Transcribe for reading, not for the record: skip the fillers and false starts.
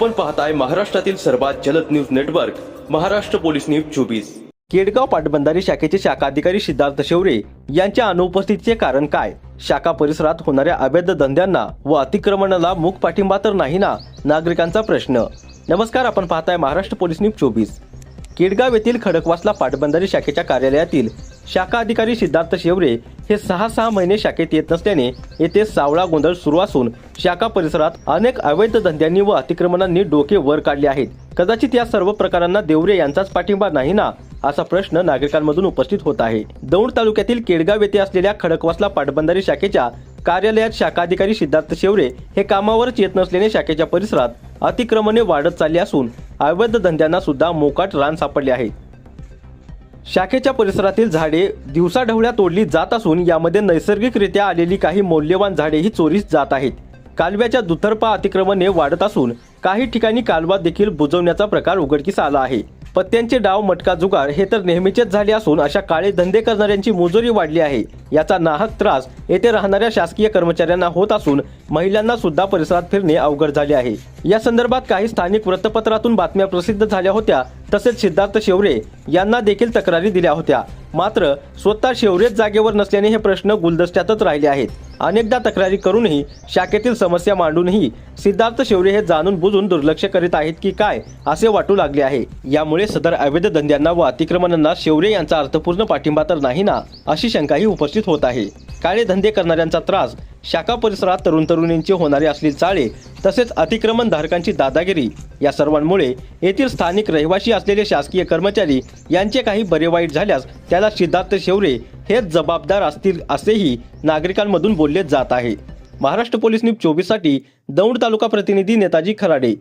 आपण पाहताय महाराष्ट्रातील सर्वात जलद news network Maharashtra police news 24। Kedgaon पाटबंधारे शाखेचे शाखा अधिकारी सिद्धार्थ शेवरे यांच्या अनुपस्थितीचे कारण काय? शाखा परिसरात होणाऱ्या अवैध धंद्यांना व अतिक्रमणाला मूक पाठिंबा तर नाही ना, नागरिकांचा प्रश्न। नमस्कार, आपण पाहताय महाराष्ट्र पोलीस न्यूज 24। केडगाव येथील खडकवासला पाटबंधारे शाखेच्या कार्यालयातील शाखा अधिकारी सिद्धार्थ शेवरे हे 6 महिने शाखेत येत नसल्याने येथे सावळा गोंधळ सुरू असून शाखा परिसरात अनेक अवैध धंद्यांनी व अतिक्रमणांनी डोके वर काढले आहेत। कदाचित या सर्व प्रकारांना देवरे यांचाच पाठिंबा नाही ना, असा प्रश्न नागरिकांमधून उपस्थित होत आहे। दौंड तालुक्यातील केडगाव येथे असलेल्या खडकवासला पाटबंधारे शाखेच्या कार्यालयात शाखा अधिकारी सिद्धार्थ शेवरे हे कामावरच येत नसल्याने शाखेच्या परिसरात अतिक्रमणे वाढत चालली असून अवैध धंद्यांना सुद्धा मोकाट रान सापडले आहे। शाखेच्या परिसरातील झाडे दिवसाढवळ्या तोडली जात असून यामध्ये नैसर्गिकरित्या आलेली काही मौल्यवान झाडेही चोरीस जात आहेत। कालव्याच्या दुतर्फा अतिक्रमणे वाढत असून काही ठिकाणी कालवा देखील बुजवण्याचा प्रकार उघडकीस आला आहे। पत्त्यांचे डाव, मटका जुगार हे तर नेहमीचेच झाले असून अशा काळे धंदे करणाऱ्यांची मुजोरी वाढली आहे। याचा नाहक त्रास येथे राहणाऱ्या शासकीय कर्मचाऱ्यांना होत असून महिलांना सुद्धा परिसरात फिरणे अवघड झाले आहे। या संदर्भात काही स्थानिक वृत्तपत्रातून बातम्या प्रसिद्ध झाल्या होत्या, तसेच सिद्धार्थ शेवरे यांना देखील तक्रारी दिल्या होत्या। मात्र स्वतः शेवरेच जागेवर नसल्याने हे प्रश्न गुलदस्त्यातच राहिले आहेत। अनेकदा तक्रारी करूनही शाखेतील समस्या मांडूनही सिद्धार्थ शेवरे हे जाणून बुजून दुर्लक्ष करीत आहेत की काय असे वाटू लागले आहे। यामुळे सदर अवैध धंद्यांना व अतिक्रमणांना शेवरे यांचा अर्थपूर्ण पाठिंबा तर नाही ना, अशी शंकाही उपस्थित होत आहे। काळे धंदे करणाऱ्यांचा त्रास, शाखा परिसरात तरुण तरुणींचे होणारे अश्लील चाळे, तसेच अतिक्रमण धारकांची दादागिरी या सर्वांमुळे येथील स्थानिक रहिवासी असलेले शासकीय कर्मचारी यांचे काही बरे वाईट झाल्यास त्याला सिद्धार्थ शेवरे हेच जबाबदार असतील असेही नागरिकांमधून बोलले जात आहे। महाराष्ट्र पोलीस न्यूज 24 साठी दौंड तालुका प्रतिनिधी नेताजी खराडे।